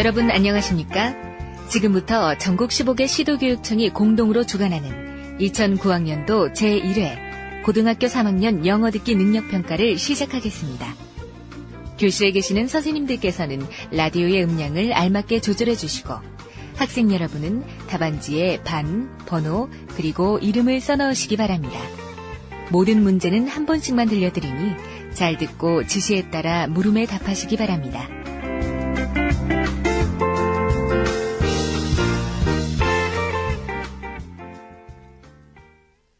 여러분 안녕하십니까? 지금부터 전국 15개 시도교육청이 공동으로 주관하는 2009학년도 제1회 고등학교 3학년 영어 듣기 능력평가를 시작하겠습니다. 교실에 계시는 선생님들께서는 라디오의 음량을 알맞게 조절해 주시고 학생 여러분은 답안지에 반, 번호, 그리고 이름을 써넣으시기 바랍니다. 모든 문제는 한 번씩만 들려드리니 잘 듣고 지시에 따라 물음에 답하시기 바랍니다.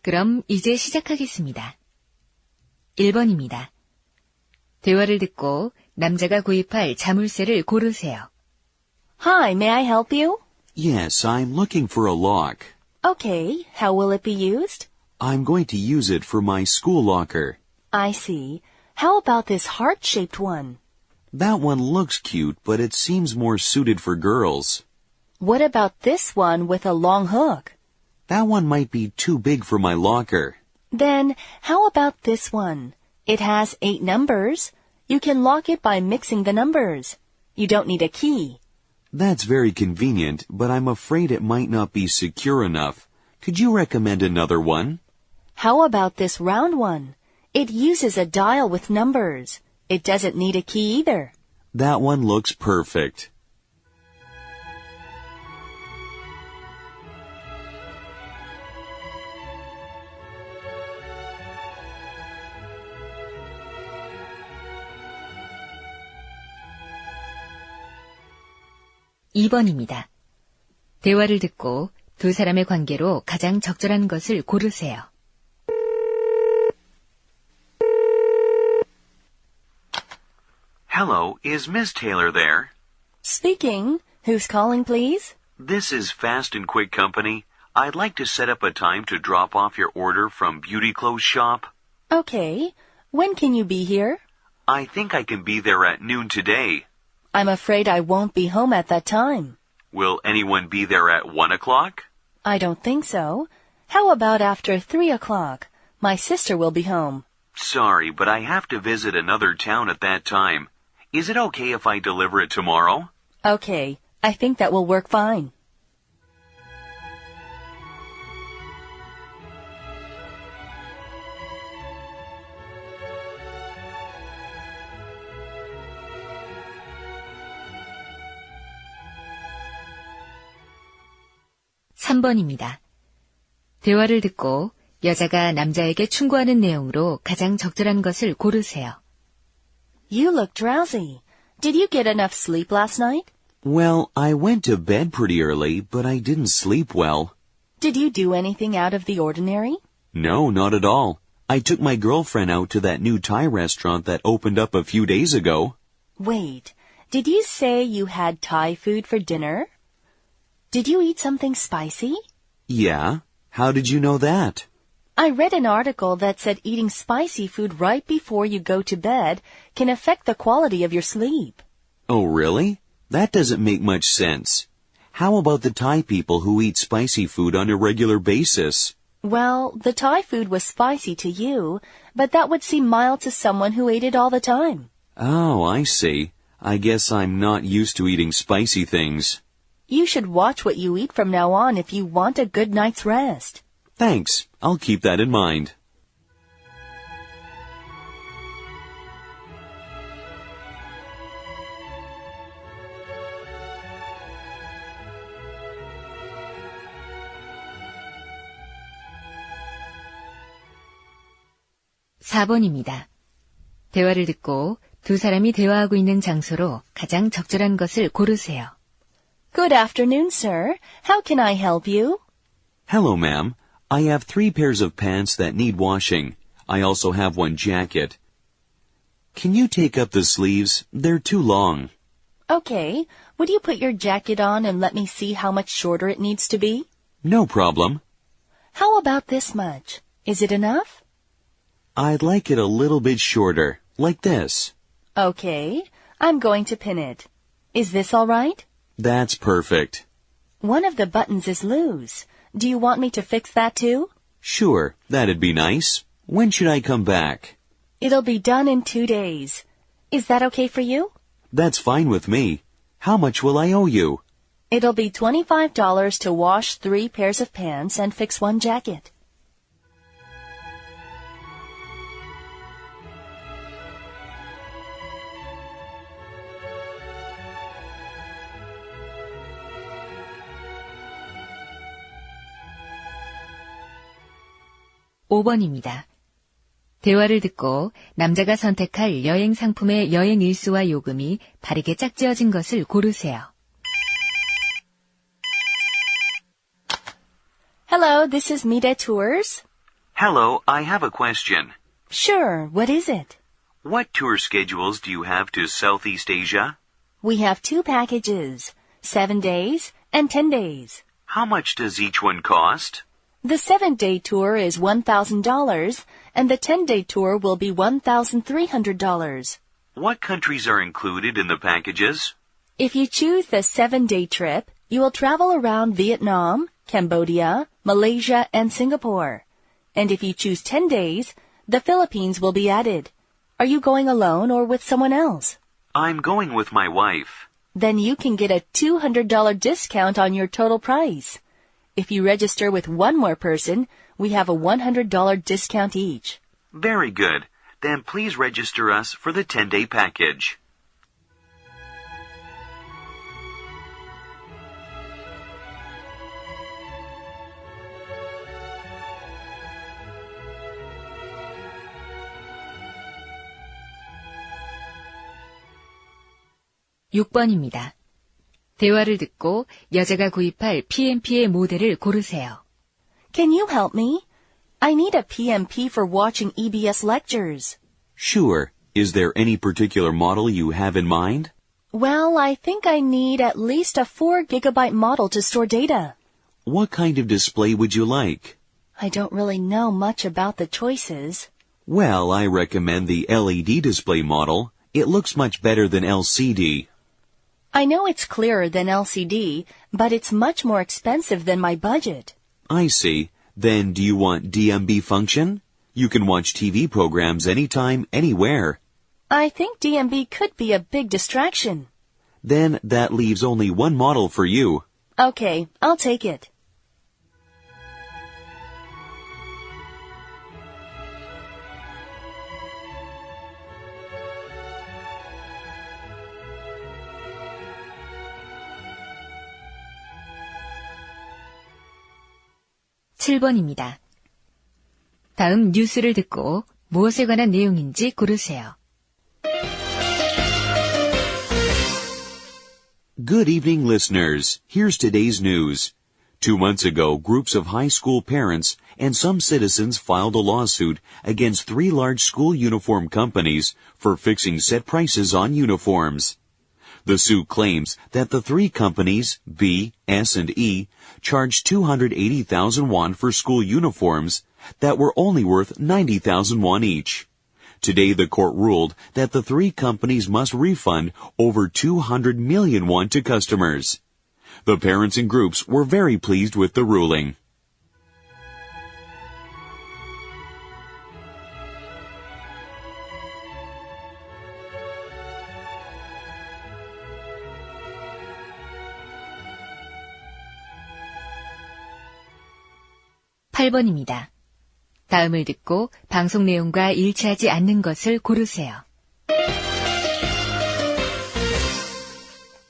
그럼 이제 시작하겠습니다. 1번입니다. 대화를 듣고 남자가 구입할 자물쇠를 고르세요. Hi, may I help you? Yes, I'm looking for a lock. Okay, how will it be used? I'm going to use it for my school locker. I see. How about this heart-shaped one? That one looks cute, but it seems more suited for girls. What about this one with a long hook? That one might be too big for my locker. Then, how about this one? It has 8 numbers. You can lock it by mixing the numbers. You don't need a key. That's very convenient, but I'm afraid it might not be secure enough. Could you recommend another one? How about this round one? It uses a dial with numbers. It doesn't need a key either. That one looks perfect. (2번입니다) 대화를 듣고 두 사람의 관계로 가장 적절한 것을 고르세요. Hello, is Miss Taylor there? Speaking. Who's calling, please? This is Fast and Quick Company. I'd like to set up a time to drop off your order from Beauty Clothes Shop. Okay. When can you be here? I think I can be there at noon today. I'm afraid I won't be home at that time. Will anyone be there at 1 o'clock? I don't think so. How about after 3 o'clock? My sister will be home. Sorry, but I have to visit another town at that time. Is it okay if I deliver it tomorrow? Okay. I think that will work fine. (3번입니다) 대화를 듣고 여자가 남자에게 충고하는 내용으로 가장 적절한 것을 고르세요. You look drowsy. Did you get enough sleep last night? Well, I went to bed pretty early, but I didn't sleep well. Did you do anything out of the ordinary? No, not at all. I took my girlfriend out to that new Thai restaurant that opened up a few days ago. Wait, did you say you had Thai food for dinner? Did you eat something spicy? Yeah. How did you know that? I read an article that said eating spicy food right before you go to bed can affect the quality of your sleep. Oh, really? That doesn't make much sense. How about the Thai people who eat spicy food on a regular basis? Well, the Thai food was spicy to you, but that would seem mild to someone who ate it all the time. Oh, I see. I guess I'm not used to eating spicy things. You should watch what you eat from now on if you want a good night's rest. Thanks. I'll keep that in mind. (4번입니다) 대화를 듣고 두 사람이 대화하고 있는 장소로 가장 적절한 것을 고르세요. Good afternoon, sir. How can I help you? Hello, ma'am. I have 3 pairs of pants that need washing. I also have one jacket. Can you take up the sleeves? They're too long. Okay. Would you put your jacket on and let me see how much shorter it needs to be? No problem. How about this much? Is it enough? I'd like it a little bit shorter, like this. Okay. I'm going to pin it. Is this all right? That's perfect. One of the buttons is loose. Do you want me to fix that too? Sure, that'd be nice. When should I come back? It'll be done in 2 days. Is that okay for you? That's fine with me. How much will I owe you? It'll be $25 to wash 3 pairs of pants and fix 1 jacket. (5번입니다) 대화를 듣고 남자가 선택할 여행 상품의 여행 일수와 요금이 다르게 짝지어진 것을 고르세요. Hello, this is Mide Tours. Hello, I have a question. Sure, what is it? What tour schedules do you have to Southeast Asia? We have 2 packages, 7 days and 10 days. How much does each one cost? The 7-day tour is $1,000, and the 10-day tour will be $1,300. What countries are included in the packages? If you choose the 7-day trip, you will travel around Vietnam, Cambodia, Malaysia, and Singapore. And if you choose 10 days, the Philippines will be added. Are you going alone or with someone else? I'm going with my wife. Then you can get a $200 discount on your total price. If you register with one more person, we have a $100 discount each. Very good. Then please register us for the 10-day package. (6번입니다) 대화를 듣고 여자가 구입할 PMP의 모델을 고르세요. Can you help me? I need a PMP for watching EBS lectures. Sure. Is there any particular model you have in mind? Well, I think I need at least a 4-gigabyte model to store data. What kind of display would you like? I don't really know much about the choices. Well, I recommend the LED display model. It looks much better than LCD. I know it's clearer than LCD, but it's much more expensive than my budget. I see. Then do you want DMB function? You can watch TV programs anytime, anywhere. I think DMB could be a big distraction. Then that leaves only one model for you. Okay, I'll take it. (7번입니다) 다음 뉴스를 듣고 무엇에 관한 내용인지 고르세요. Good evening, listeners. Here's today's news. 2 months ago, groups of high school parents and some citizens filed a lawsuit against 3 large school uniform companies for fixing set prices on uniforms. The suit claims that the 3 companies, B, S, and E, charged 280,000 won for school uniforms that were only worth 90,000 won each. Today, the court ruled that the 3 companies must refund over 200 million won to customers. The parents and groups were very pleased with the ruling. (8번입니다) 다음을 듣고 방송 내용과 일치하지 않는 것을 고르세요.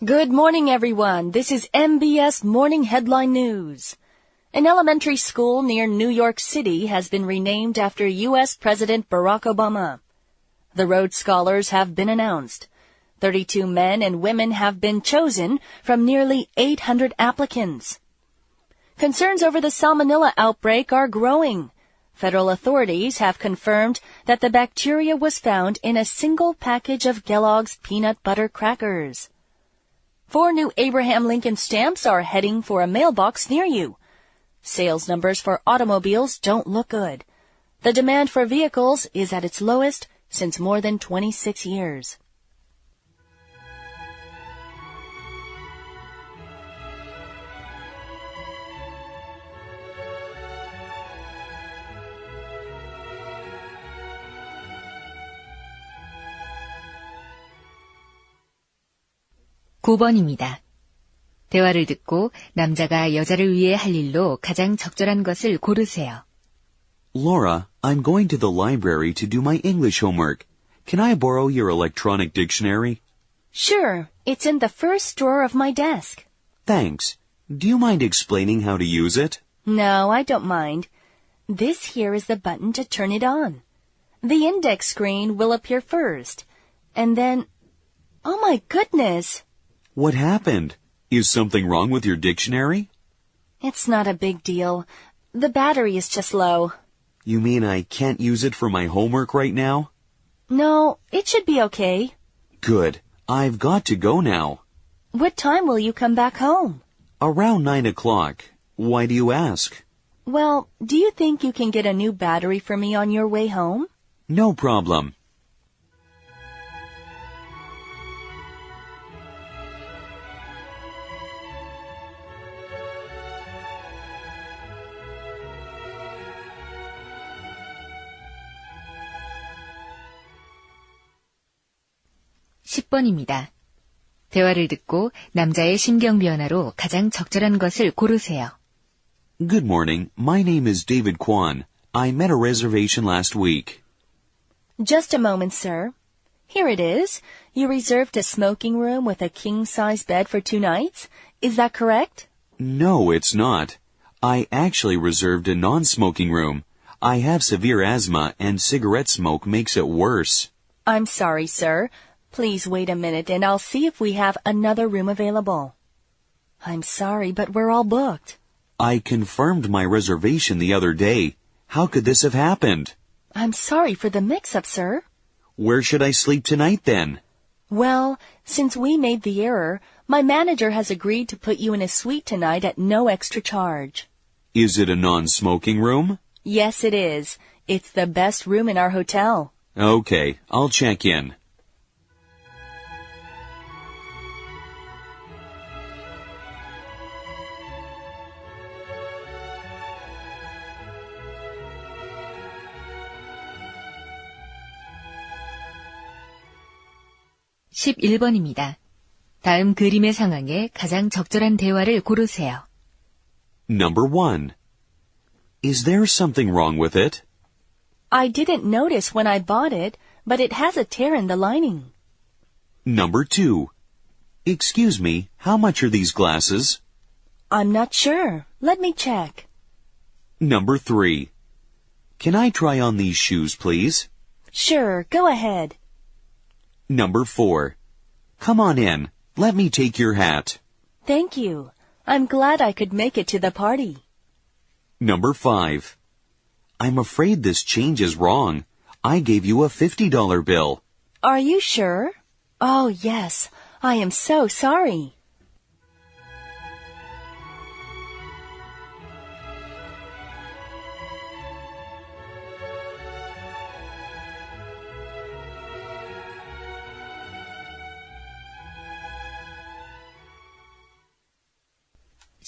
Good morning, everyone. This is MBS Morning Headline News. An elementary school near New York City has been renamed after U.S. President Barack Obama. The Rhodes Scholars have been announced. 32 men and women have been chosen from nearly 800 applicants. Concerns over the salmonella outbreak are growing. Federal authorities have confirmed that the bacteria was found in a single package of Kellogg's peanut butter crackers. 4 new Abraham Lincoln stamps are heading for a mailbox near you. Sales numbers for automobiles don't look good. The demand for vehicles is at its lowest since more than 26 years. 9번입니다. 대화를 듣고 남자가 여자를 위해 할 일로 가장 적절한 것을 고르세요. Laura, I'm going to the library to do my English homework. Can I borrow your electronic dictionary? Sure, it's in the first drawer of my desk. Thanks. Do you mind explaining how to use it? No, I don't mind. This here is the button to turn it on. The index screen will appear first. And then... Oh my goodness! What happened? Is something wrong with your dictionary? It's not a big deal. The battery is just low. You mean I can't use it for my homework right now? No, it should be okay. Good. I've got to go now. What time will you come back home? Around 9 o'clock. Why do you ask? Well, do you think you can get a new battery for me on your way home? No problem. (10번입니다) 대화를 듣고 남자의 심경 변화로 가장 적절한 것을 고르세요. Good morning. My name is David Kwan. I made a reservation last week. Just a moment, sir. Here it is. You reserved a smoking room with a king-size bed for 2 nights. Is that correct? No, it's not. I actually reserved a non-smoking room. I have severe asthma and cigarette smoke makes it worse. I'm sorry, sir. Please wait a minute and I'll see if we have another room available. I'm sorry, but we're all booked. I confirmed my reservation the other day. How could this have happened? I'm sorry for the mix-up, sir. Where should I sleep tonight then? Well, since we made the error, my manager has agreed to put you in a suite tonight at no extra charge. Is it a non-smoking room? Yes, it is. It's the best room in our hotel. Okay, I'll check in. (11번입니다) 다음 그림의 상황에 가장 적절한 대화를 고르세요. Number 1. Is there something wrong with it? I didn't notice when I bought it, but it has a tear in the lining. Number 2. Excuse me, how much are these glasses? I'm not sure. Let me check. Number 3. Can I try on these shoes, please? Sure, go ahead. Number 4. Come on in. Let me take your hat. Thank you. I'm glad I could make it to the party. Number 5. I'm afraid this change is wrong. I gave you a $50 bill. Are you sure? Oh, yes. I am so sorry.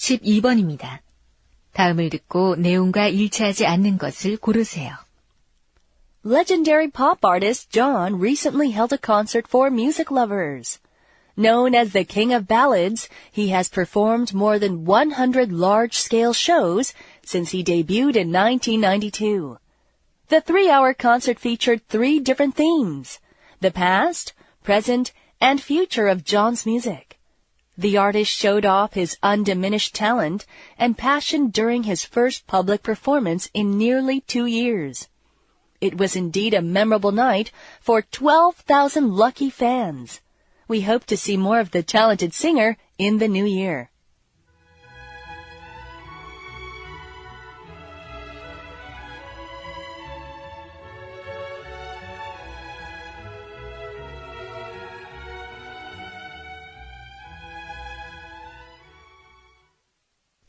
(12번입니다) 다음을 듣고 내용과 일치하지 않는 것을 고르세요. Legendary pop artist John recently held a concert for music lovers. Known as the King of Ballads, he has performed more than 100 large-scale shows since he debuted in 1992. The 3-hour concert featured 3 different themes: the past, present, and future of John's music. The artist showed off his undiminished talent and passion during his first public performance in nearly 2 years. It was indeed a memorable night for 12,000 lucky fans. We hope to see more of the talented singer in the new year.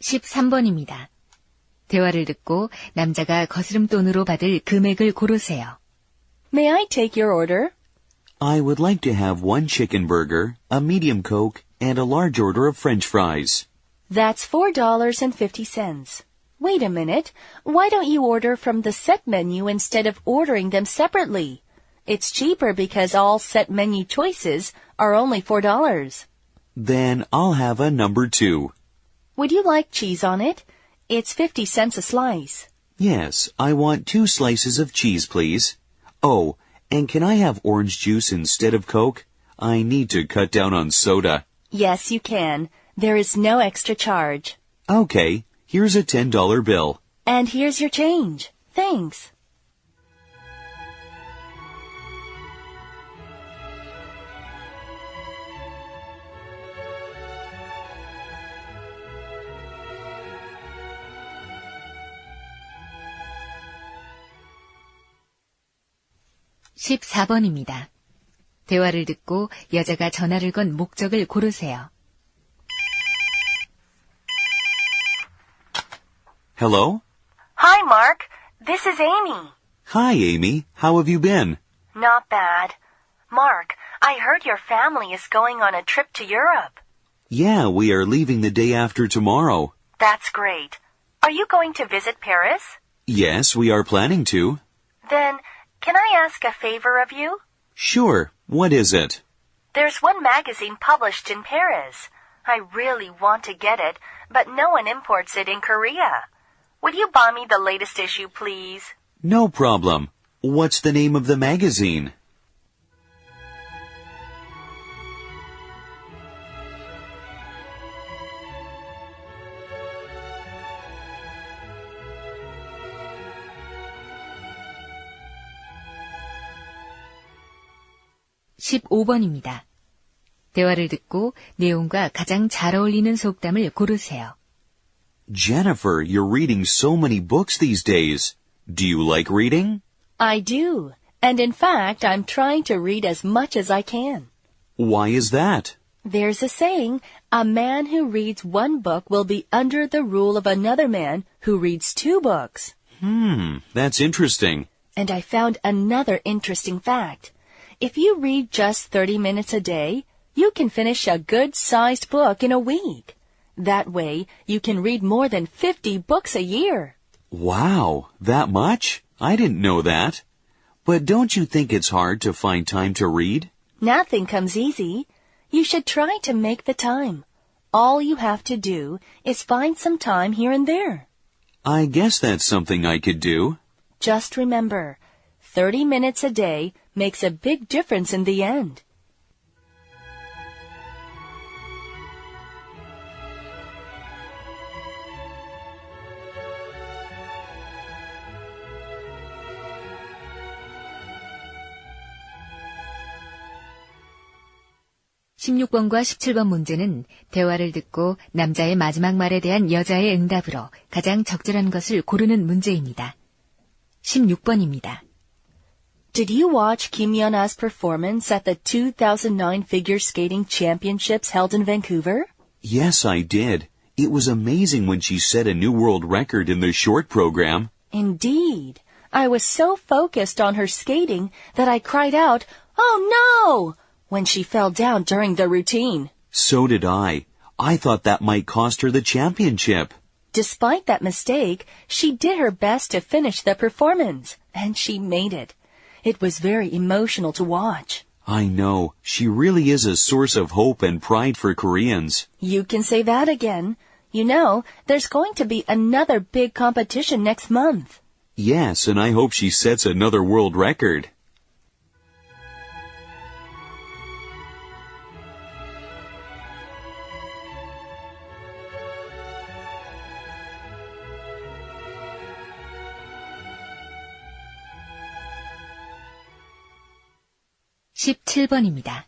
(13번입니다) 대화를 듣고 남자가 거스름돈으로 받을 금액을 고르세요. May I take your order? I would like to have 1 chicken burger, a medium Coke, and a large order of French fries. That's $4.50. Wait a minute. Why don't you order from the set menu instead of ordering them separately? It's cheaper because all set menu choices are only $4. Then I'll have a number 2. Would you like cheese on it? It's 50 cents a slice. Yes, I want 2 slices of cheese, please. Oh, and can I have orange juice instead of Coke? I need to cut down on soda. Yes, you can. There is no extra charge. Okay, here's a $10 bill. And here's your change. Thanks. (14번입니다) 대화를 듣고 여자가 전화를 건 목적을 고르세요. Hello? Hi, Mark. This is Amy. Hi, Amy. How have you been? Not bad. Mark, I heard your family is going on a trip to Europe. Yeah, we are leaving the day after tomorrow. That's great. Are you going to visit Paris? Yes, we are planning to. Then, can I ask a favor of you? Sure. What is it? There's one magazine published in Paris. I really want to get it, but no one imports it in Korea. Would you buy me the latest issue, please? No problem. What's the name of the magazine? (15번입니다) 대화를 듣고 내용과 가장 잘 어울리는 속담을 고르세요. Jennifer, you're reading so many books these days. Do you like reading? I do. And in fact, I'm trying to read as much as I can. Why is that? There's a saying, a man who reads one book will be under the rule of another man who reads 2 books. That's interesting. And I found another interesting fact. If you read just 30 minutes a day, you can finish a good-sized book in a week. That way, you can read more than 50 books a year. Wow, that much? I didn't know that. But don't you think it's hard to find time to read? Nothing comes easy. You should try to make the time. All you have to do is find some time here and there. I guess that's something I could do. Just remember, 30 minutes a day makes a big difference in the end. (16번과 17번) 문제는 대화를 듣고 남자의 마지막 말에 대한 여자의 응답으로 가장 적절한 것을 고르는 문제입니다. (16번입니다) Did you watch Kim Yeon-a's performance at the 2009 Figure Skating Championships held in Vancouver? Yes, I did. It was amazing when she set a new world record in the short program. Indeed. I was so focused on her skating that I cried out, "Oh no!" when she fell down during the routine. So did I. I thought that might cost her the championship. Despite that mistake, she did her best to finish the performance, and she made it. It was very emotional to watch. I know. She really is a source of hope and pride for Koreans. You can say that again. You know, there's going to be another big competition next month. Yes, and I hope she sets another world record. (17번입니다)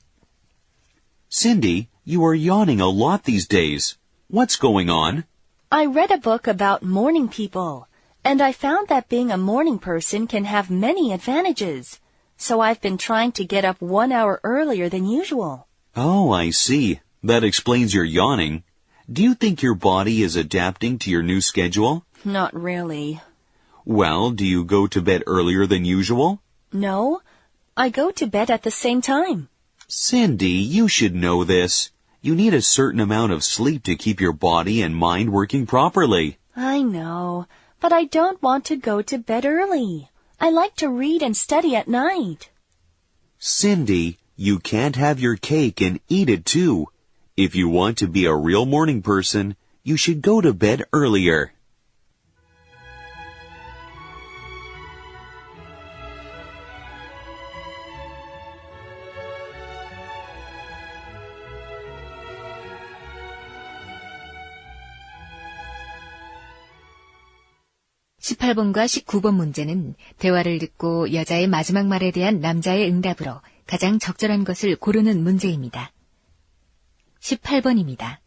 Cindy, you are yawning a lot these days. What's going on? I read a book about morning people, and I found that being a morning person can have many advantages. So I've been trying to get up 1 hour earlier than usual. Oh, I see. That explains your yawning. Do you think your body is adapting to your new schedule? Not really. Well, do you go to bed earlier than usual? No, I go to bed at the same time. Cindy, you should know this. You need a certain amount of sleep to keep your body and mind working properly. I know, but I don't want to go to bed early. I like to read and study at night. Cindy, you can't have your cake and eat it too. If you want to be a real morning person, you should go to bed earlier. (18번과 19번) 문제는 대화를 듣고 여자의 마지막 말에 대한 남자의 응답으로 가장 적절한 것을 고르는 문제입니다. 18번입니다.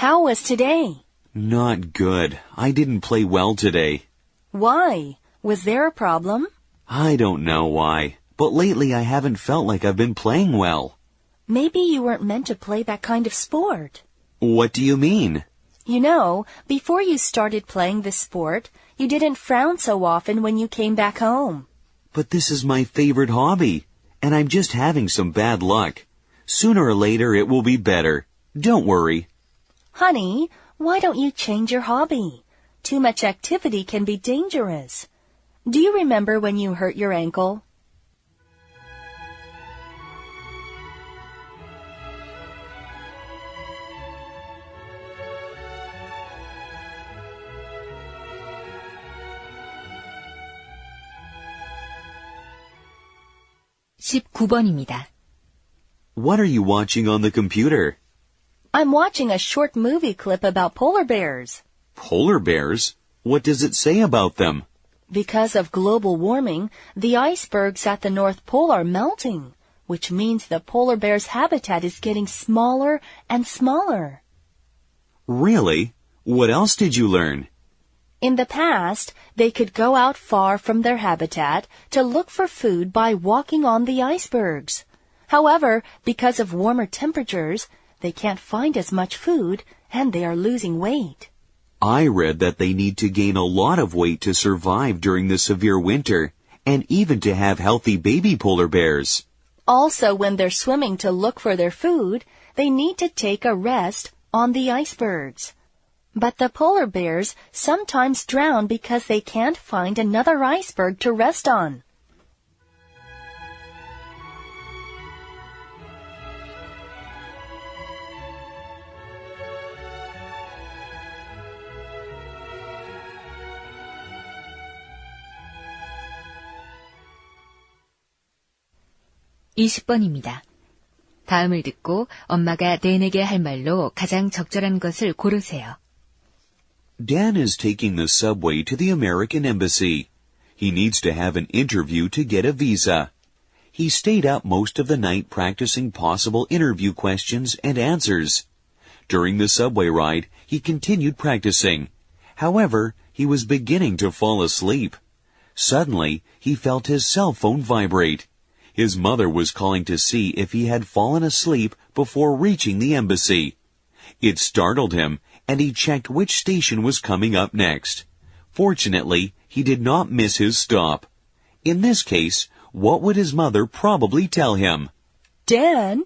How was today? Not good. I didn't play well today. Why? Was there a problem? I don't know why, but lately I haven't felt like I've been playing well. Maybe you weren't meant to play that kind of sport. What do you mean? You know, before you started playing this sport, you didn't frown so often when you came back home. But this is my favorite hobby, and I'm just having some bad luck. Sooner or later it will be better. Don't worry. Honey, why don't you change your hobby? Too much activity can be dangerous. Do you remember when you hurt your ankle? (19번입니다) What are you watching on the computer? I'm watching a short movie clip about polar bears. Polar bears? What does it say about them? Because of global warming, the icebergs at the North Pole are melting, which means the polar bear's habitat is getting smaller and smaller. Really? What else did you learn? In the past, they could go out far from their habitat to look for food by walking on the icebergs. However, because of warmer temperatures, they can't find as much food and they are losing weight. I read that they need to gain a lot of weight to survive during the severe winter, and even to have healthy baby polar bears. Also, when they're swimming to look for their food, they need to take a rest on the icebergs. But the polar bears sometimes drown because they can't find another iceberg to rest on. (20번입니다) 다음을 듣고 엄마가 내내게 할 말로 가장 적절한 것을 고르세요. Dan is taking the subway to the American Embassy. He needs to have an interview to get a visa. He stayed up most of the night practicing possible interview questions and answers. During the subway ride, he continued practicing. However, he was beginning to fall asleep. Suddenly, he felt his cell phone vibrate. His mother was calling to see if he had fallen asleep before reaching the embassy. It startled him, and he checked which station was coming up next. Fortunately, he did not miss his stop. In this case, what would his mother probably tell him? Dan,